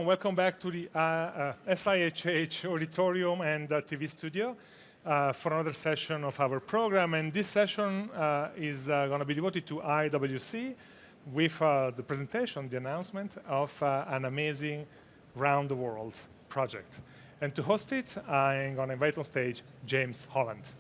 welcome back to the SIHH Auditorium and TV studio for another session of our program. And this session is going to be devoted to IWC with the presentation, the announcement of an amazing round the world project. And to host it, I'm going to invite on stage James Holland.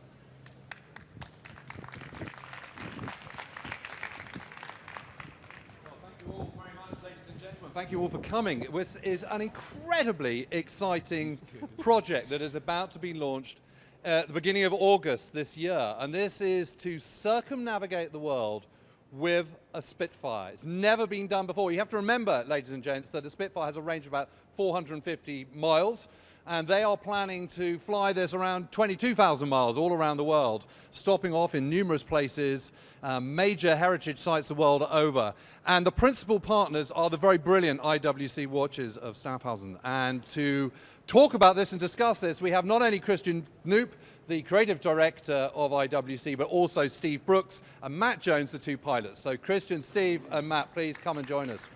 Thank you all for coming. This is an incredibly exciting project that is about to be launched at the beginning of August this year. And this is to circumnavigate the world with a Spitfire. It's never been done before. You have to remember, ladies and gents, that a Spitfire has a range of about 450 miles. And they are planning to fly this around 22,000 miles all around the world, stopping off in numerous places, major heritage sites the world over. And the principal partners are the very brilliant IWC Watches of Schaffhausen. And to talk about this and discuss this, we have not only Knoop, the creative director of IWC, but also Steve Brooks and Matt Jones, the two pilots. So Christian, Steve, and Matt, please come and join us.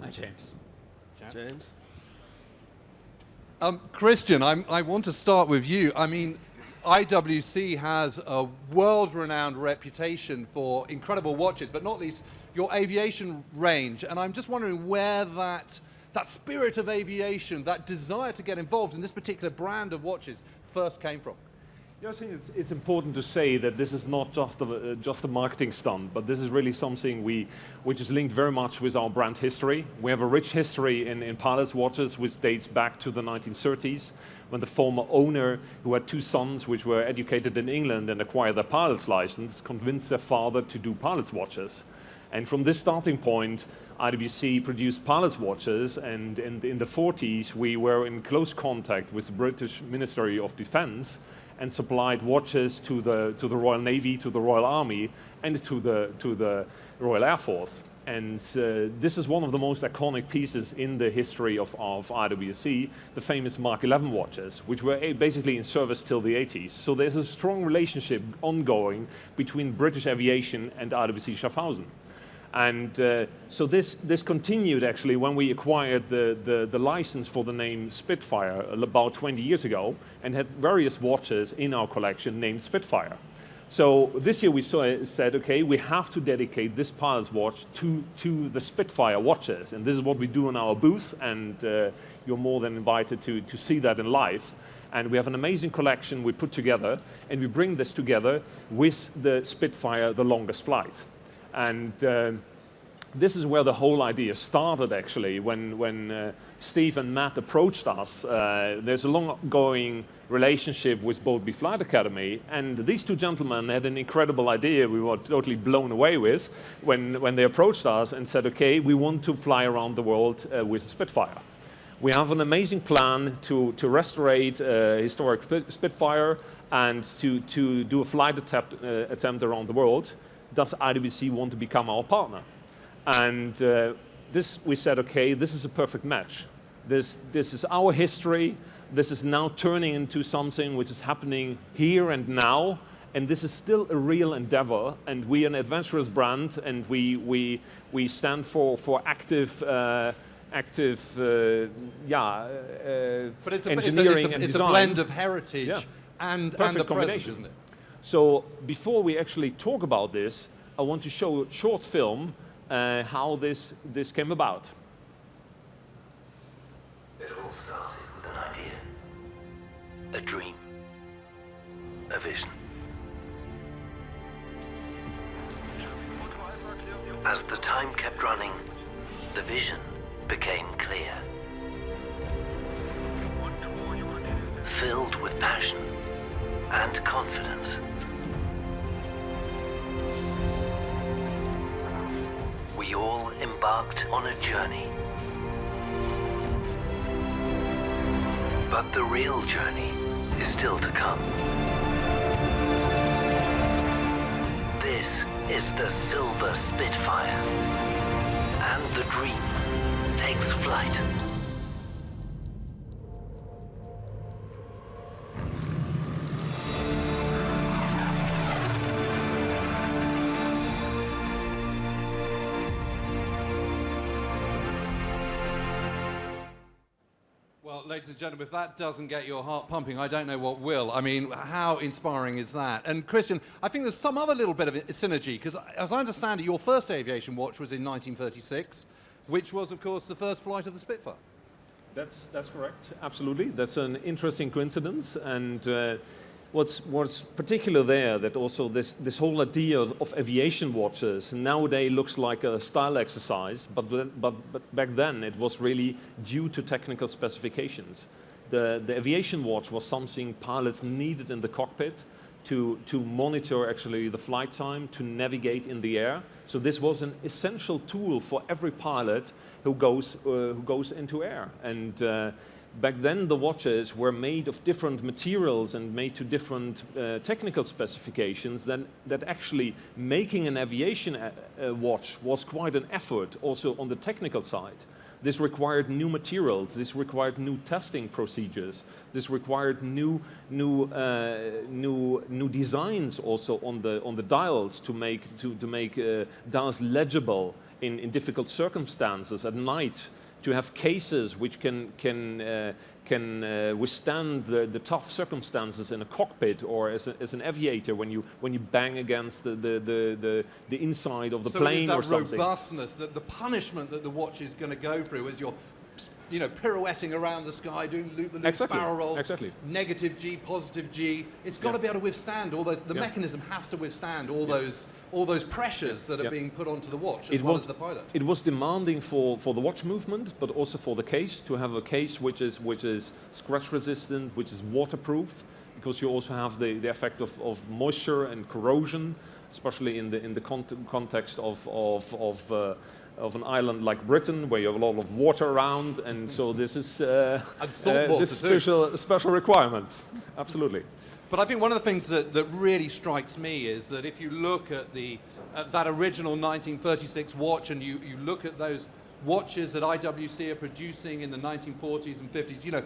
Hi, James. James. Christian, I want to start with you. I mean, IWC has a world-renowned reputation for incredible watches, but not least your aviation range. And I'm just wondering where that spirit of aviation, that desire to get involved in this particular brand of watches first came from. Yeah, I think it's important to say that this is not just a marketing stunt, but this is really something which is linked very much with our brand history. We have a rich history in pilots' watches, which dates back to the 1930s, when the former owner, who had two sons which were educated in England and acquired their pilot's license, convinced their father to do pilots' watches. And from this starting point, IWC produced pilots' watches, and in the 40s, we were in close contact with the British Ministry of Defence and supplied watches to the Royal Navy, to the Royal Army, and to the Royal Air Force. And this is one of the most iconic pieces in the history of IWC, the famous Mark 11 watches, which were basically in service till the 80s. So there's a strong relationship ongoing between British aviation and IWC Schaffhausen. And so this continued actually when we acquired the license for the name Spitfire about 20 years ago, and had various watches in our collection named Spitfire. So this year we said, okay, we have to dedicate this pilot's watch to the Spitfire watches, and this is what we do in our booth, and you're more than invited to see that in live. And we have an amazing collection we put together, and we bring this together with the Spitfire, the longest flight. And this is where the whole idea started, actually, when Steve and Matt approached us. There's a long-going relationship with Boultbee Flight Academy, and these two gentlemen had an incredible idea we were totally blown away with when they approached us and said, okay, we want to fly around the world with a Spitfire. We have an amazing plan to restore historic Spitfire and to do a flight attempt around the world. Does IWC want to become our partner? And we said, okay, this is a perfect match. This is our history. This is now turning into something which is happening here and now. And this is still a real endeavor. And we are an adventurous brand, and we stand for active engineering and design. It's a blend of heritage and the present, isn't it? So before we actually talk about this, I want to show a short film how this came about. It all started with an idea, a dream, a vision. As the time kept running, the vision became clear. Filled with passion and confidence. We all embarked on a journey. But the real journey is still to come. This is the Silver Spitfire, and the dream takes flight. Well, ladies and gentlemen, if that doesn't get your heart pumping, I don't know what will. I mean, how inspiring is that? And Christian, I think there's some other little bit of synergy, because as I understand it, your first aviation watch was in 1936, which was, of course, the first flight of the Spitfire. That's correct, absolutely. That's an interesting coincidence, and what's particular there, that also this whole idea of aviation watches nowadays looks like a style exercise, but back then it was really due to technical specifications. The aviation watch was something pilots needed in the cockpit to monitor actually the flight time, to navigate in the air. So this was an essential tool for every pilot who goes into air. And back then the watches were made of different materials and made to different technical specifications. That actually making an aviation watch was quite an effort also on the technical side. This required new materials, this required new testing procedures, this required new designs also on the dials to make dials legible in difficult circumstances at night, to have cases which can withstand the tough circumstances in a cockpit or as an aviator when you bang against the inside of the plane or something. So robustness, the punishment that the watch is going to go through as you're pirouetting around the sky, doing loop-the-loop barrel rolls, negative G, positive G. It's got to be able to withstand all those. The mechanism has to withstand all those pressures that are being put onto the watch, as well as the pilot. It was demanding for the watch movement, but also for the case, to have a case which is scratch resistant, which is waterproof, because you also have the effect of moisture and corrosion, especially in the context of an island like Britain, where you have a lot of water around, and so this is special requirements. Absolutely. But I think one of the things that really strikes me is that if you look at that original 1936 watch, and you look at those watches that IWC are producing in the 1940s and 50s,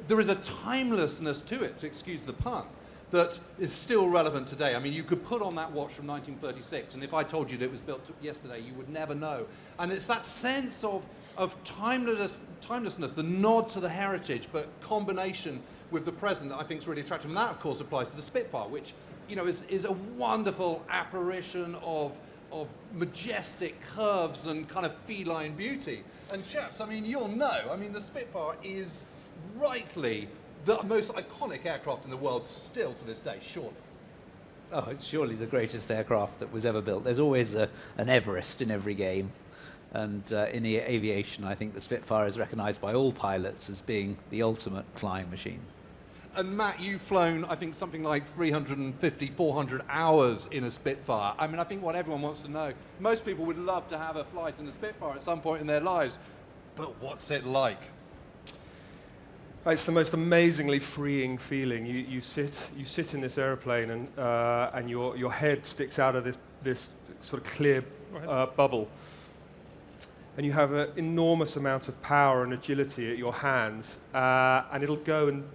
there is a timelessness to it, to excuse the pun, that is still relevant today. I mean, you could put on that watch from 1936, and if I told you that it was built yesterday, you would never know. And it's that sense of timelessness, the nod to the heritage, but combination with the present that I think is really attractive. And that, of course, applies to the Spitfire, which is a wonderful apparition of majestic curves and kind of feline beauty. And chaps, I mean, you'll know, I mean, the Spitfire is rightly the most iconic aircraft in the world still to this day, surely. Oh, it's surely the greatest aircraft that was ever built. There's always an Everest in every game. And in the aviation, I think the Spitfire is recognized by all pilots as being the ultimate flying machine. And Matt, you've flown, I think, something like 350, 400 hours in a Spitfire. I mean, I think what everyone wants to know, most people would love to have a flight in a Spitfire at some point in their lives, but what's it like? It's the most amazingly freeing feeling. You sit in this airplane, and your head sticks out of this sort of clear bubble, and you have an enormous amount of power and agility at your hands, and it'll go and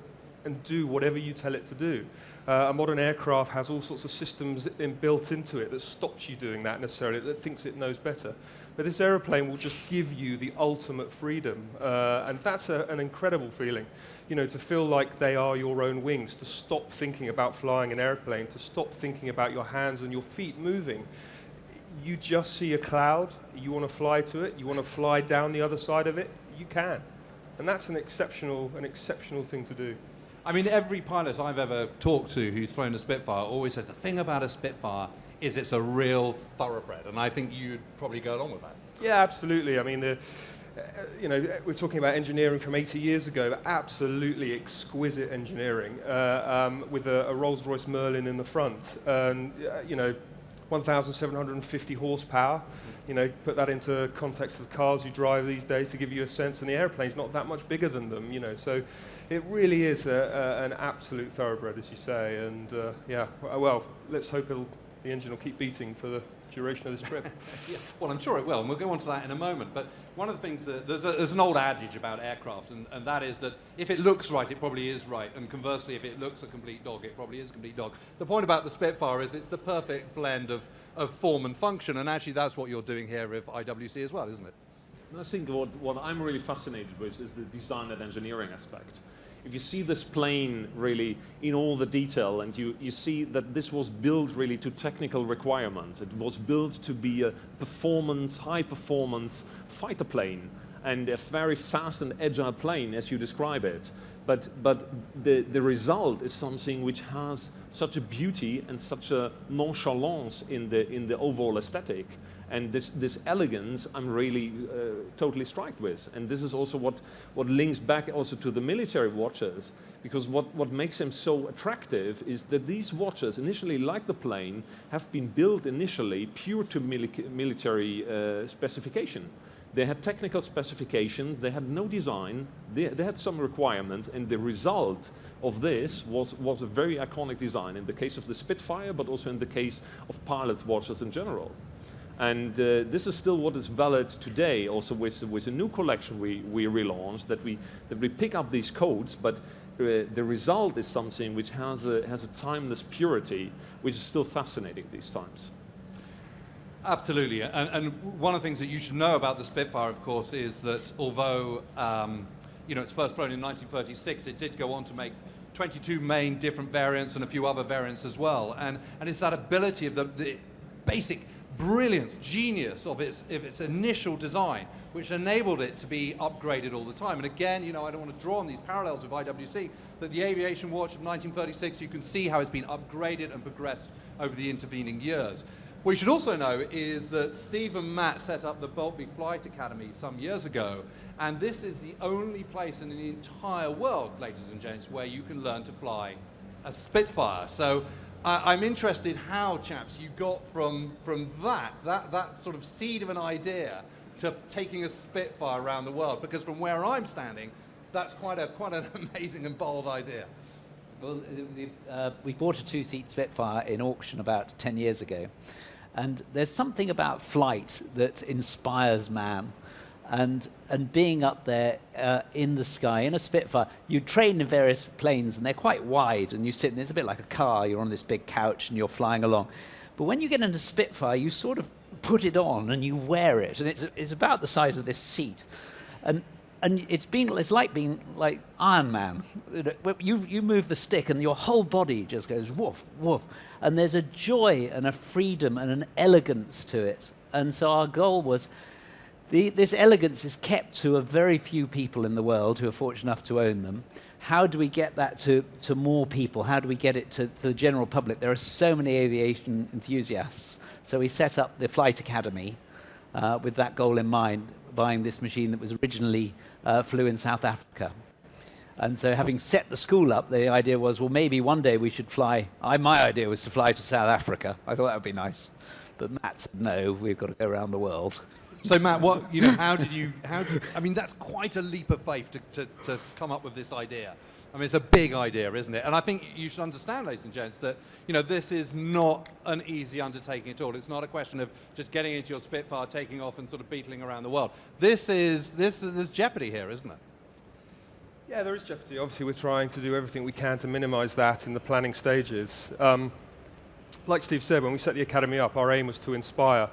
do whatever you tell it to do. A modern aircraft has all sorts of systems built into it that stops you doing that necessarily, that thinks it knows better. But this aeroplane will just give you the ultimate freedom, and that's an incredible feeling. To feel like they are your own wings, to stop thinking about flying an airplane, to stop thinking about your hands and your feet moving. You just see a cloud, you want to fly to it, you want to fly down the other side of it, you can. And that's an exceptional thing to do. I mean, every pilot I've ever talked to who's flown a Spitfire always says the thing about a Spitfire is it's a real thoroughbred, and I think you'd probably go along with that. Yeah, absolutely. I mean, we're talking about engineering from 80 years ago, but absolutely exquisite engineering with a Rolls-Royce Merlin in the front, and 1,750 horsepower. Put that into context of the cars you drive these days to give you a sense, and the airplane's not that much bigger than them. So it really is an absolute thoroughbred, as you say. And well, let's hope the engine will keep beating for the duration of this trip. Well, I'm sure it will, and we'll go on to that in a moment. But one of the things there's an old adage about aircraft, and that is that if it looks right, it probably is right, and conversely, if it looks a complete dog, it probably is a complete dog. The point about the Spitfire is it's the perfect blend of form and function, and actually that's what you're doing here with IWC as well, isn't it? And I think what I'm really fascinated with is the design and engineering aspect. If you see this plane really in all the detail, and you see that this was built really to technical requirements, it was built to be a high performance fighter plane, and a very fast and agile plane as you describe it. But the result is something which has such a beauty and such a nonchalance in the overall aesthetic. And this elegance I'm really totally struck with. And this is also what links back also to the military watches, because what makes them so attractive is that these watches, initially like the plane, have been built initially pure to military specification. They had technical specifications, they had no design, they had some requirements, and the result of this was a very iconic design in the case of the Spitfire, but also in the case of pilots' watches in general. And this is still what is valid today, also with a new collection we relaunched, that we pick up these codes, but the result is something which has a timeless purity, which is still fascinating these times. Absolutely, and one of the things that you should know about the Spitfire, of course, is that although it's first flown in 1936, it did go on to make 22 main different variants and a few other variants as well, and it's that ability of the basic brilliance, genius of its initial design, which enabled it to be upgraded all the time. And again, I don't want to draw on these parallels with IWC, but the aviation watch of 1936, you can see how it's been upgraded and progressed over the intervening years. What you should also know is that Steve and Matt set up the Boultbee Flight Academy some years ago, and this is the only place in the entire world, ladies and gents, where you can learn to fly a Spitfire. So I'm interested how, chaps, you got from that sort of seed of an idea to taking a Spitfire around the world, because from where I'm standing, that's quite an amazing and bold idea. Well, we bought a two-seat Spitfire in auction about 10 years ago, and there's something about flight that inspires man. And being up there in the sky in a Spitfire, you train in various planes and they're quite wide, and you sit and it's a bit like a car, you're on this big couch and you're flying along. But when you get into Spitfire, you sort of put it on and you wear it, and it's about the size of this seat. And it's like being like Iron Man. You move the stick and your whole body just goes woof, woof. And there's a joy and a freedom and an elegance to it. And so our goal was, this elegance is kept to a very few people in the world who are fortunate enough to own them. How do we get that to more people? How do we get it to the general public? There are so many aviation enthusiasts. So we set up the Flight Academy with that goal in mind, buying this machine that was originally flew in South Africa. And so having set the school up, the idea was, well, maybe one day we should fly. My idea was to fly to South Africa. I thought that would be nice. But Matt said, no, we've got to go around the world. So Matt, I mean, that's quite a leap of faith to come up with this idea. I mean, it's a big idea, isn't it? And I think you should understand, ladies and gents, that this is not an easy undertaking at all. It's not a question of just getting into your Spitfire, taking off, and sort of beetling around the world. There's jeopardy here, isn't there? Yeah, there is jeopardy. Obviously, we're trying to do everything we can to minimize that in the planning stages. Like Steve said, when we set the Academy up, our aim was to inspire.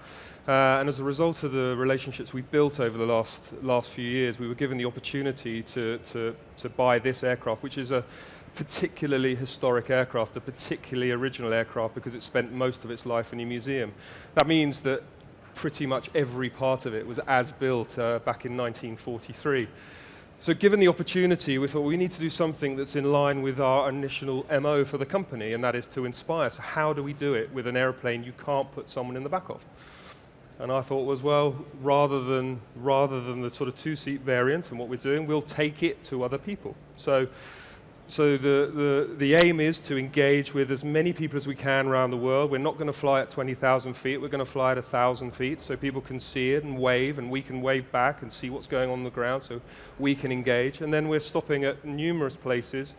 And as a result of the relationships we've built over the last few years, we were given the opportunity to buy this aircraft, which is a particularly historic aircraft, a particularly original aircraft, because it spent most of its life in a museum. That means that pretty much every part of it was as built back in 1943. So given the opportunity, we thought we need to do something that's in line with our initial MO for the company, and that is to inspire. So how do we do it with an airplane you can't put someone in the back of? And I thought was, well, rather than the sort of two-seat variant and what we're doing, we'll take it to other people. So the aim is to engage with as many people as we can around the world. We're not going to fly at 20,000 feet. We're going to fly at 1,000 feet so people can see it and we can wave back and see what's going on the ground so we can engage. And then we're stopping at numerous places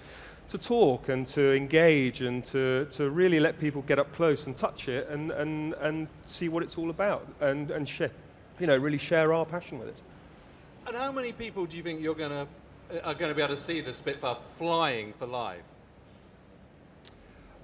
to talk and to engage and to really let people get up close and touch it and see what it's all about and share, really share our passion with it. And how many people do you think are going to be able to see the Spitfire flying for live?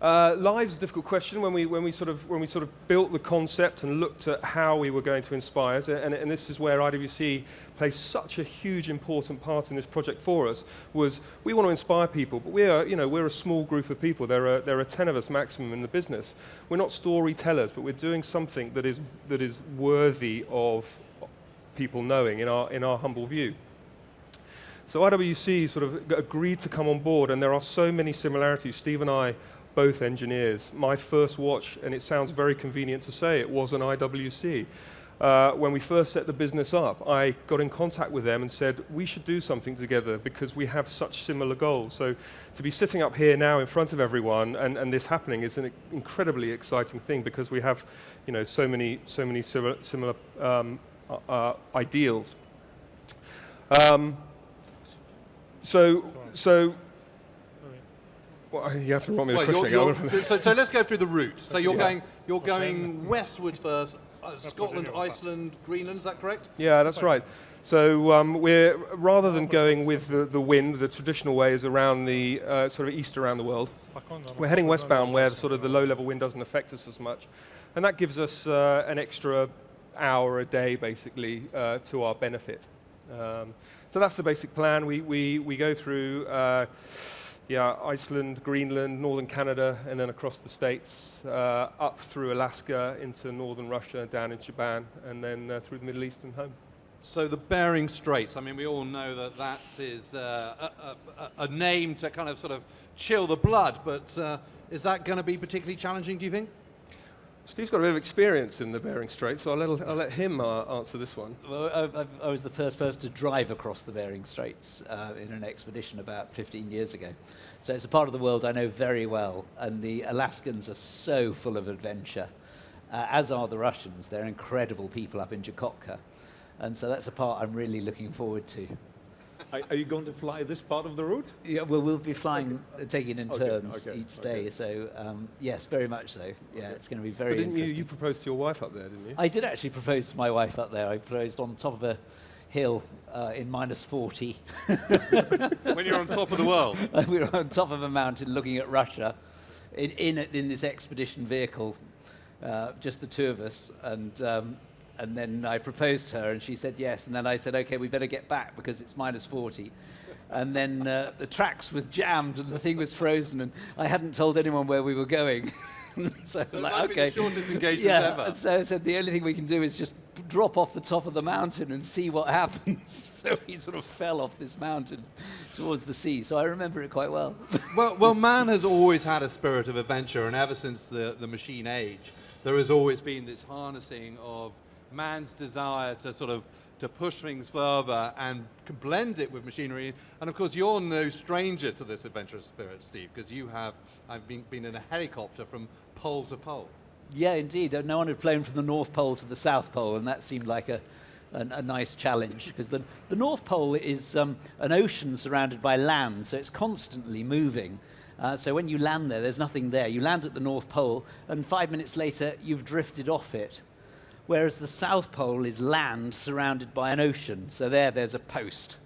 Live's a difficult question. When we sort of built the concept and looked at how we were going to inspire, and this is where IWC plays such a huge important part in this project for us. Was we want to inspire people, but we're a small group of people. There are 10 of us maximum in the business. We're not storytellers, but we're doing something that is worthy of people knowing in our humble view. So IWC sort of agreed to come on board, and there are so many similarities. Steve and I, both engineers. My first watch, and it sounds very convenient to say, it was an IWC. When we first set the business up, I got in contact with them and said, we should do something together because we have such similar goals. So to be sitting up here now in front of everyone and this happening is an incredibly exciting thing because we have, so many similar ideals. Well, you have to run me the question. So let's go through the route. So you're going westward first, Scotland, Iceland, Greenland. Is that correct? Yeah, that's right. So we're rather than going with the wind, the traditional way is around the sort of east around the world. We're heading westbound, where sort of the low-level wind doesn't affect us as much, and that gives us an extra hour a day, basically, to our benefit. So that's the basic plan. We go through. Iceland, Greenland, northern Canada, and then across the States, up through Alaska into northern Russia, down in Japan, and then through the Middle East and home. So the Bering Straits, I mean, we all know that is a name to kind of sort of chill the blood, but is that going to be particularly challenging, do you think? Steve's got a bit of experience in the Bering Straits, so I'll let him answer this one. Well, I was the first person to drive across the Bering Straits in an expedition about 15 years ago. So it's a part of the world I know very well, and the Alaskans are so full of adventure, as are the Russians. They're incredible people up in Chukotka, and so that's a part I'm really looking forward to. Are you going to fly this part of the route? Yeah, well, we'll be flying, taking in turns each day. So yes, very much so. Yeah, it's going to be very interesting. You proposed to your wife up there, didn't you? I did actually propose to my wife up there. I proposed on top of a hill in -40. When you're on top of the world. We were on top of a mountain looking at Russia in this expedition vehicle, just the two of us, and then I proposed to her, and she said yes. And then I said, okay, we better get back because it's -40. And then the tracks was jammed and the thing was frozen, and I hadn't told anyone where we were going. so it might be the shortest engagement ever. And so I said, the only thing we can do is just drop off the top of the mountain and see what happens. So he sort of fell off this mountain towards the sea. So I remember it quite well. well, man has always had a spirit of adventure, and ever since the machine age, there has always been this harnessing of man's desire to sort of to push things further and blend it with machinery. And of course, you're no stranger to this adventurous spirit, Steve, because I've been in a helicopter from pole to pole. Yeah, indeed. No one had flown from the North Pole to the South Pole, and that seemed like a nice challenge, because the North Pole is an ocean surrounded by land, so it's constantly moving. So when you land there's nothing there. You land at the North Pole, and 5 minutes later, you've drifted off it. Whereas the South Pole is land surrounded by an ocean. So there's a post.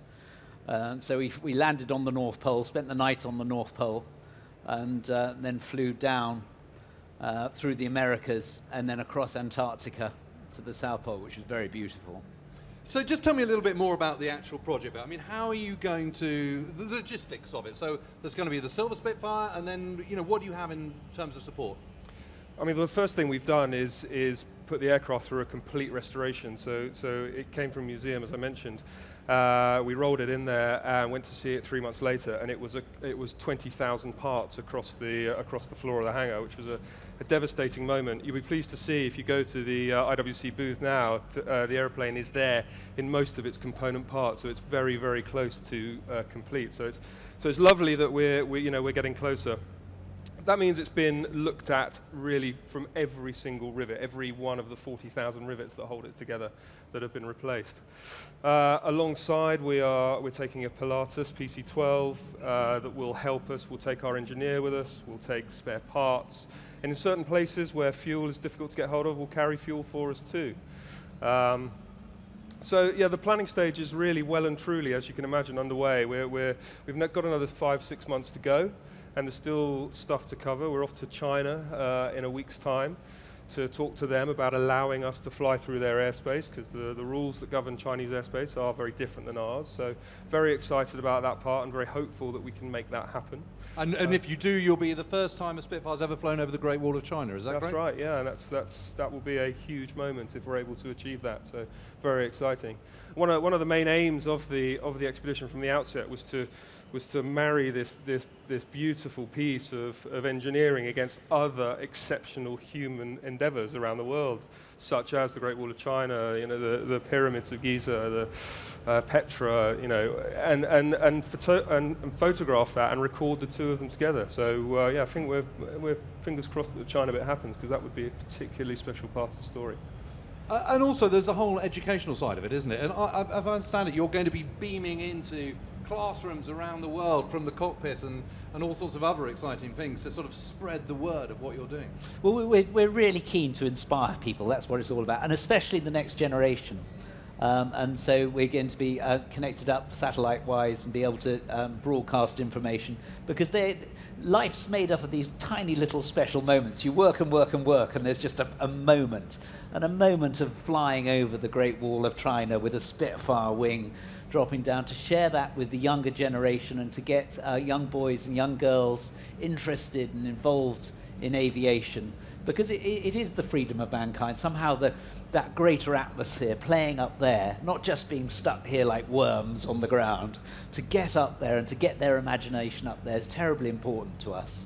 So we landed on the North Pole, spent the night on the North Pole, and then flew down through the Americas and then across Antarctica to the South Pole, which was very beautiful. So just tell me a little bit more about the actual project. I mean, how are you going to, the logistics of it? So there's going to be the Silver Spitfire, and then, what do you have in terms of support? I mean, the first thing we've done is put the aircraft through a complete restoration. So it came from a museum, as I mentioned. We rolled it in there and went to see it 3 months later, and it was 20,000 parts across the floor of the hangar, which was a devastating moment. You'll be pleased to see, if you go to the IWC booth now, the airplane is there in most of its component parts, so it's very, very close to complete. So it's lovely that we're getting closer. That means it's been looked at really from every single rivet, every one of the 40,000 rivets that hold it together that have been replaced. Alongside, we're taking a Pilatus PC-12 that will help us. We'll take our engineer with us. We'll take spare parts. And in certain places where fuel is difficult to get hold of, we'll carry fuel for us too. So yeah, the planning stage is really well and truly, as you can imagine, underway. We've got another 5-6 months to go, and there's still stuff to cover. We're off to China in a week's time to talk to them about allowing us to fly through their airspace, because the rules that govern Chinese airspace are very different than ours. So very excited about that part and very hopeful that we can make that happen. And if you do, you'll be the first time a Spitfire's ever flown over the Great Wall of China, is that correct? That's right, yeah, and that will be a huge moment if we're able to achieve that, so very exciting. One of the main aims of the expedition from the outset was to marry this beautiful piece of engineering against other exceptional human endeavors around the world, such as the Great Wall of China, the pyramids of Giza, the Petra, and photograph that and record the two of them together. So yeah, I think we're fingers crossed that the China bit happens, because that would be a particularly special part of the story. And also, there's a whole educational side of it, isn't it? And if I understand it, you're going to be beaming into classrooms around the world from the cockpit and all sorts of other exciting things to sort of spread the word of what you're doing. Well, we're really keen to inspire people. That's what it's all about, and especially the next generation. And so we're going to be connected up satellite-wise and be able to broadcast information, because life's made up of these tiny little special moments. You work and work and work, and there's just a moment, and a moment of flying over the Great Wall of China with a Spitfire wing dropping down, to share that with the younger generation and to get young boys and young girls interested and involved in aviation, because it is the freedom of mankind. Somehow that greater atmosphere playing up there, not just being stuck here like worms on the ground, to get up there and to get their imagination up there is terribly important to us.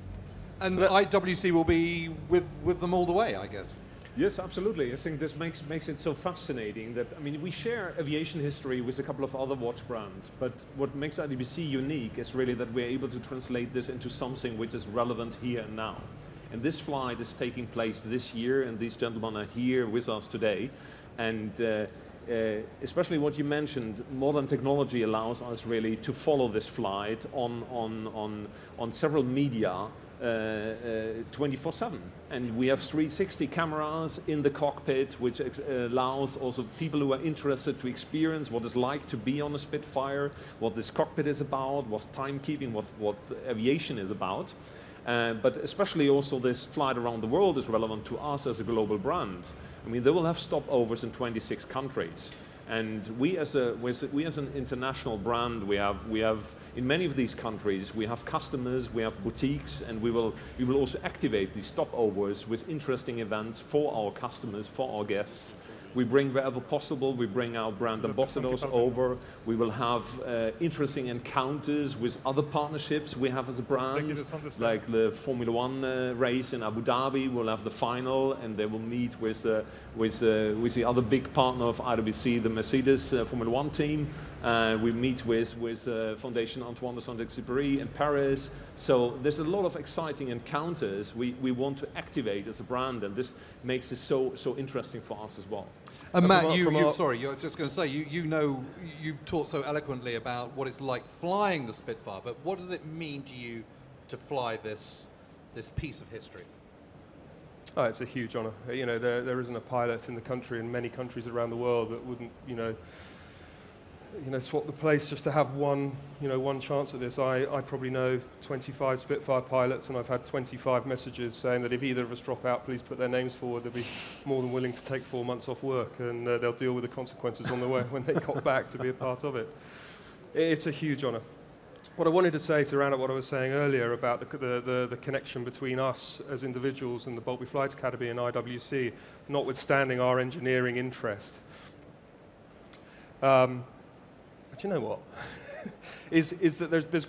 And IWC will be with them all the way, I guess. Yes, absolutely. I think this makes it so fascinating that, I mean, we share aviation history with a couple of other watch brands, but what makes IWC unique is really that we're able to translate this into something which is relevant here and now. And this flight is taking place this year, and these gentlemen are here with us today. And especially what you mentioned, modern technology allows us really to follow this flight on several media 24/7, and we have 360 cameras in the cockpit, which allows also people who are interested to experience what it's like to be on a Spitfire, what this cockpit is about, what timekeeping, what aviation is about. But especially also this flight around the world is relevant to us as a global brand. I mean, they will have stopovers in 26 countries. And we as an international brand, we have in many of these countries, we have customers, we have boutiques, and we will also activate these stopovers with interesting events for our customers, for our guests. We bring wherever possible, we bring our brand ambassadors over. We will have interesting encounters with other partnerships we have as a brand, like the Formula One race in Abu Dhabi. We'll have the final, and they will meet with the other big partner of IWC, the Mercedes Formula One team. We meet with Foundation Antoine de Saint-Exupéry in Paris. So there's a lot of exciting encounters we want to activate as a brand, and this makes it so interesting for us as well. And Matt, sorry, you're just going to say, you've talked so eloquently about what it's like flying the Spitfire, but what does it mean to you to fly this piece of history? Oh, it's a huge honour. There isn't a pilot in the country, in many countries around the world, that wouldn't, swap the place just to have one chance at this. I probably know 25 Spitfire pilots, and I've had 25 messages saying that if either of us drop out, please put their names forward. They'll be more than willing to take 4 months off work, and they'll deal with the consequences on the way when they got back to be a part of it. It's a huge honour. What I wanted to say, to round up what I was saying earlier about the connection between us as individuals and the Boultbee Flight Academy and IWC, notwithstanding our engineering interest. But you know what? is that there's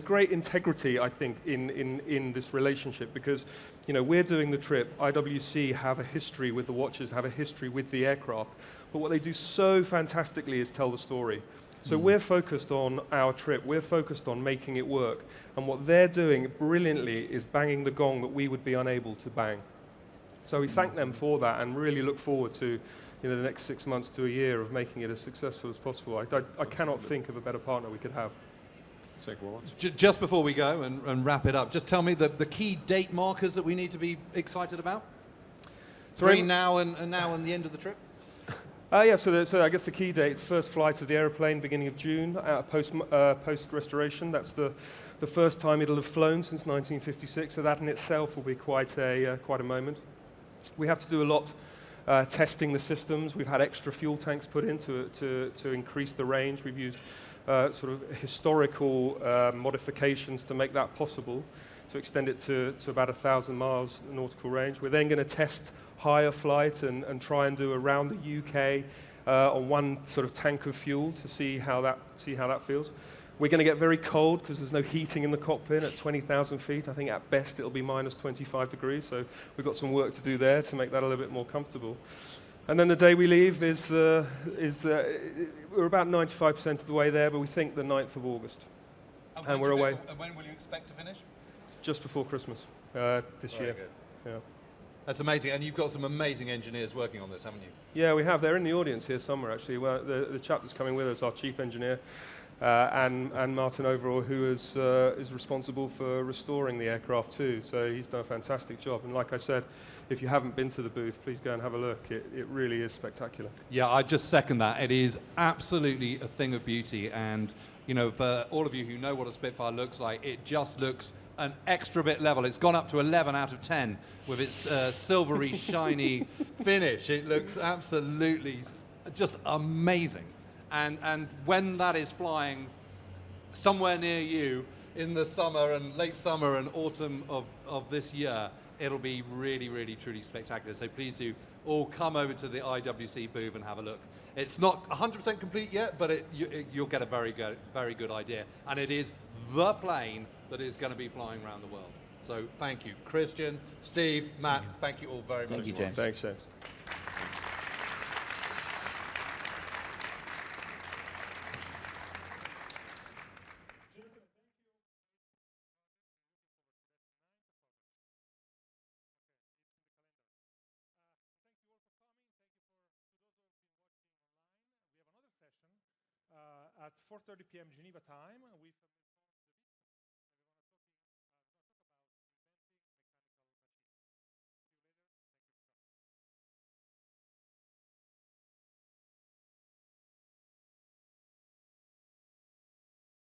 great integrity, I think, in this relationship, because we're doing the trip. IWC have a history with the watches, have a history with the aircraft, but what they do so fantastically is tell the story. So we're focused on our trip, we're focused on making it work, and what they're doing brilliantly is banging the gong that we would be unable to bang. So we thank them for that and really look forward to the next 6 months to a year of making it as successful as possible. I cannot think of a better partner we could have. Just before we go and wrap it up, just tell me the key date markers that we need to be excited about? Between now and the end of the trip? Yeah, so I guess the key date, first flight of the aeroplane, beginning of June, post-restoration. That's the first time it'll have flown since 1956, so that in itself will be quite a moment. We have to do a lot testing the systems. We've had extra fuel tanks put in to increase the range. We've used sort of historical modifications to make that possible, to extend it to about 1,000 miles nautical range. We're then going to test higher flight and try and do around the UK on one sort of tank of fuel to see how that feels. We're going to get very cold because there's no heating in the cockpit at 20,000 feet. I think at best it'll be minus 25 degrees, so we've got some work to do there to make that a little bit more comfortable. And then the day we leave we're about 95% of the way there, but we think the 9th of August. And we're away. And when will you expect to finish? Just before Christmas this year. Good. Yeah. That's amazing, and you've got some amazing engineers working on this, haven't you? Yeah, we have. They're in the audience here somewhere, actually. Well, the chap that's coming with us, our chief engineer, and Martin Overall, who is responsible for restoring the aircraft too. So he's done a fantastic job. And like I said, if you haven't been to the booth, please go and have a look. It really is spectacular. Yeah, I just second that. It is absolutely a thing of beauty, and you know, for all of you who know what a Spitfire looks like, it just looks an extra bit level. It's gone up to 11 out of 10 with its silvery, shiny finish. It looks absolutely just amazing. And when that is flying somewhere near you in the summer and late summer and autumn of this year, it'll be really, really, truly spectacular. So please do all come over to the IWC booth and have a look. It's not 100% complete yet, but you'll get a very good idea. And it is the plane that is going to be flying around the world. So thank you. Christian, Steve, Matt, thank you all very much. Thank you, James. Thanks, James. At 4:30 p.m. Geneva time with